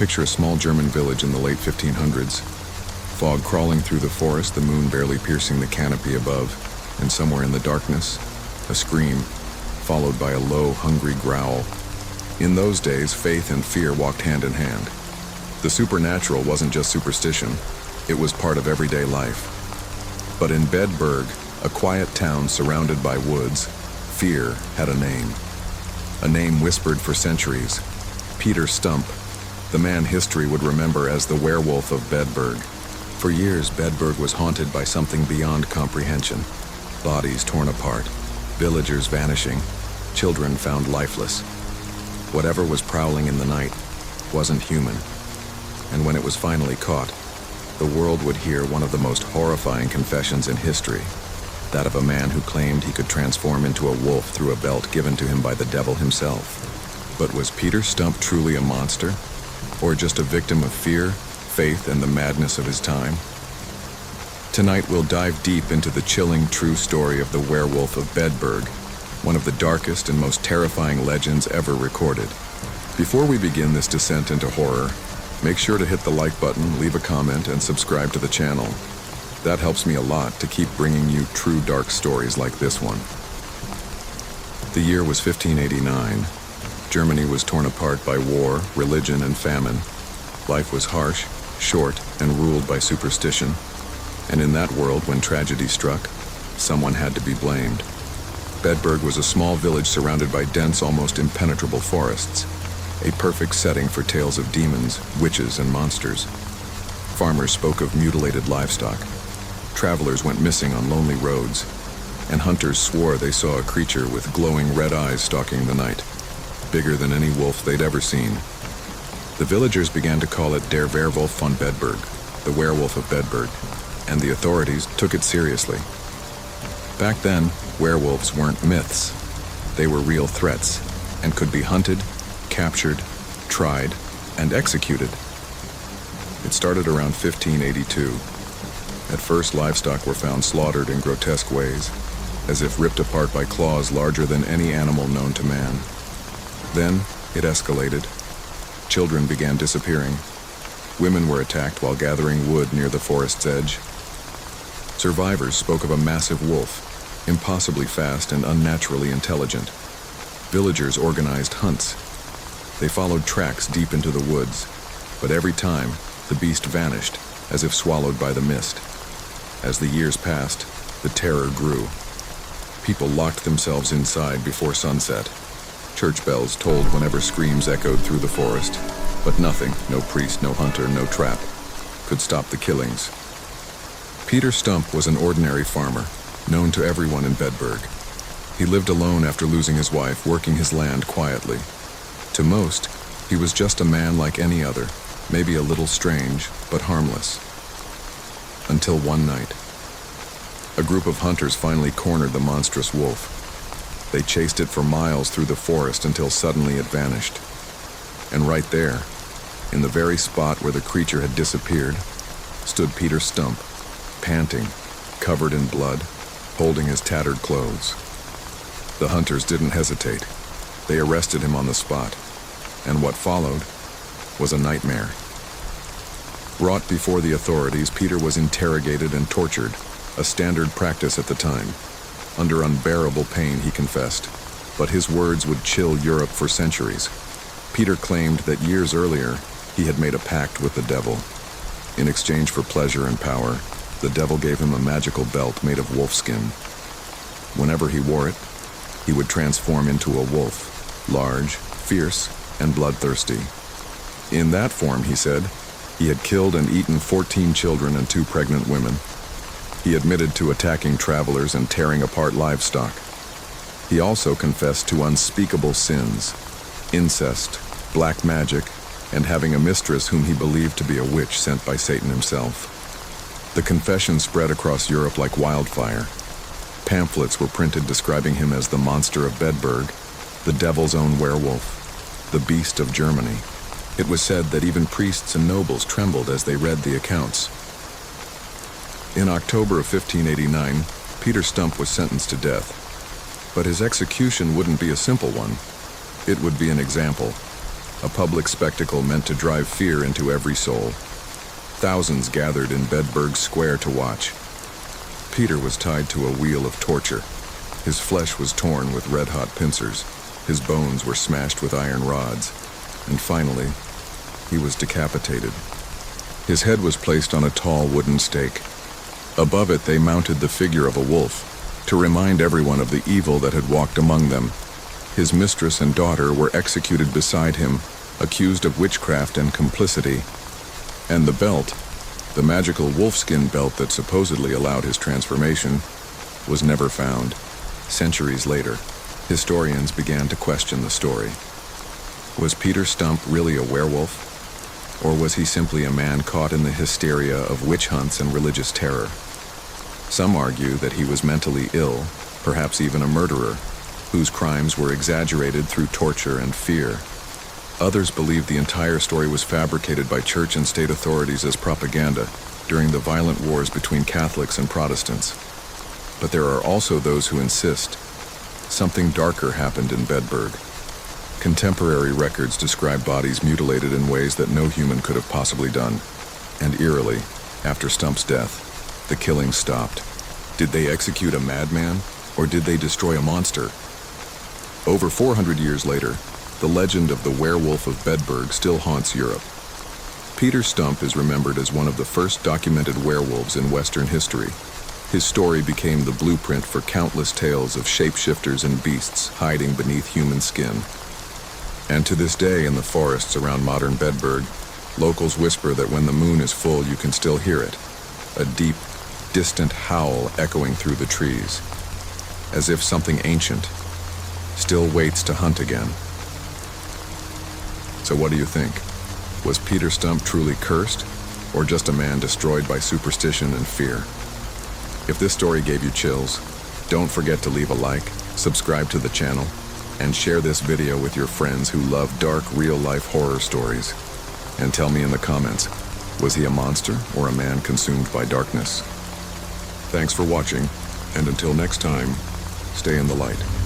Picture a small German village in the late 1500s. Fog crawling through the forest, the moon barely piercing the canopy above, and somewhere in the darkness, a scream, followed by a low, hungry growl. In those days, faith and fear walked hand in hand. The supernatural wasn't just superstition, it was part of everyday life. But in Bedburg, a quiet town surrounded by woods, fear had a name whispered for centuries. Peter Stumpp, the man history would remember as the Werewolf of Bedburg. For years, Bedburg was haunted by something beyond comprehension. Bodies torn apart, villagers vanishing, children found lifeless. Whatever was prowling in the night wasn't human. And when it was finally caught, the world would hear one of the most horrifying confessions in history, that of a man who claimed he could transform into a wolf through a belt given to him by the devil himself. But was Peter Stumpp truly a monster? Or just a victim of fear, faith, and the madness of his time? Tonight we'll dive deep into the chilling true story of the Werewolf of Bedburg, one of the darkest and most terrifying legends ever recorded. Before we begin this descent into horror, make sure to hit the like button, leave a comment, and subscribe to the channel. That helps me a lot to keep bringing you true dark stories like this one. The year was 1589. Germany was torn apart by war, religion, and famine. Life was harsh, short, and ruled by superstition. And in that world, when tragedy struck, someone had to be blamed. Bedburg was a small village surrounded by dense, almost impenetrable forests, a perfect setting for tales of demons, witches, and monsters. Farmers spoke of mutilated livestock. Travelers went missing on lonely roads, and hunters swore they saw a creature with glowing red eyes stalking the night, bigger than any wolf they'd ever seen. The villagers began to call it Der Werewolf von Bedburg, the Werewolf of Bedburg, and the authorities took it seriously. Back then, werewolves weren't myths. They were real threats, and could be hunted, captured, tried, and executed. It started around 1582. At first, livestock were found slaughtered in grotesque ways, as if ripped apart by claws larger than any animal known to man. Then, it escalated. Children began disappearing. Women were attacked while gathering wood near the forest's edge. Survivors spoke of a massive wolf, impossibly fast and unnaturally intelligent. Villagers organized hunts. They followed tracks deep into the woods, but every time, the beast vanished, as if swallowed by the mist. As the years passed, the terror grew. People locked themselves inside before sunset. Church bells tolled whenever screams echoed through the forest, but nothing, no priest, no hunter, no trap, could stop the killings. Peter Stumpp was an ordinary farmer, known to everyone in Bedburg. He lived alone after losing his wife, working his land quietly. To most, he was just a man like any other, maybe a little strange, but harmless. Until one night, a group of hunters finally cornered the monstrous wolf. They chased it for miles through the forest until suddenly it vanished. And right there, in the very spot where the creature had disappeared, stood Peter Stumpp, panting, covered in blood, holding his tattered clothes. The hunters didn't hesitate. They arrested him on the spot, and what followed was a nightmare. Brought before the authorities, Peter was interrogated and tortured, a standard practice at the time. Under unbearable pain, he confessed, but his words would chill Europe for centuries. Peter claimed that years earlier, he had made a pact with the devil. In exchange for pleasure and power, the devil gave him a magical belt made of wolfskin. Whenever he wore it, he would transform into a wolf, large, fierce, and bloodthirsty. In that form, he said, he had killed and eaten 14 children and 2 pregnant women. He admitted to attacking travelers and tearing apart livestock. He also confessed to unspeakable sins, incest, black magic, and having a mistress whom he believed to be a witch sent by Satan himself. The confession spread across Europe like wildfire. Pamphlets were printed describing him as the monster of Bedburg, the devil's own werewolf, the beast of Germany. It was said that even priests and nobles trembled as they read the accounts. In October of 1589, Peter Stumpp was sentenced to death. But his execution wouldn't be a simple one. It would be an example, a public spectacle meant to drive fear into every soul. Thousands gathered in Bedburg Square to watch. Peter was tied to a wheel of torture. His flesh was torn with red-hot pincers. His bones were smashed with iron rods. And finally, he was decapitated. His head was placed on a tall wooden stake. Above it, they mounted the figure of a wolf to remind everyone of the evil that had walked among them. His mistress and daughter were executed beside him, accused of witchcraft and complicity. And the belt, the magical wolfskin belt that supposedly allowed his transformation, was never found. Centuries later, historians began to question the story. Was Peter Stumpp really a werewolf? Or was he simply a man caught in the hysteria of witch hunts and religious terror? Some argue that he was mentally ill, perhaps even a murderer, whose crimes were exaggerated through torture and fear. Others believe the entire story was fabricated by church and state authorities as propaganda during the violent wars between Catholics and Protestants. But there are also those who insist something darker happened in Bedburg. Contemporary records describe bodies mutilated in ways that no human could have possibly done. And eerily, after Stumpp's death, the killing stopped. Did they execute a madman, or did they destroy a monster? Over 400 years later, the legend of the Werewolf of Bedburg still haunts Europe. Peter Stumpp is remembered as one of the first documented werewolves in Western history. His story became the blueprint for countless tales of shapeshifters and beasts hiding beneath human skin. And to this day, in the forests around modern Bedburg, locals whisper that when the moon is full, you can still hear it, a deep, distant howl echoing through the trees, as if something ancient still waits to hunt again. So what do you think? Was Peter Stumpp truly cursed, or just a man destroyed by superstition and fear? If this story gave you chills, don't forget to leave a like, subscribe to the channel, and share this video with your friends who love dark, real-life horror stories. And tell me in the comments, was he a monster or a man consumed by darkness? Thanks for watching, and until next time, stay in the light.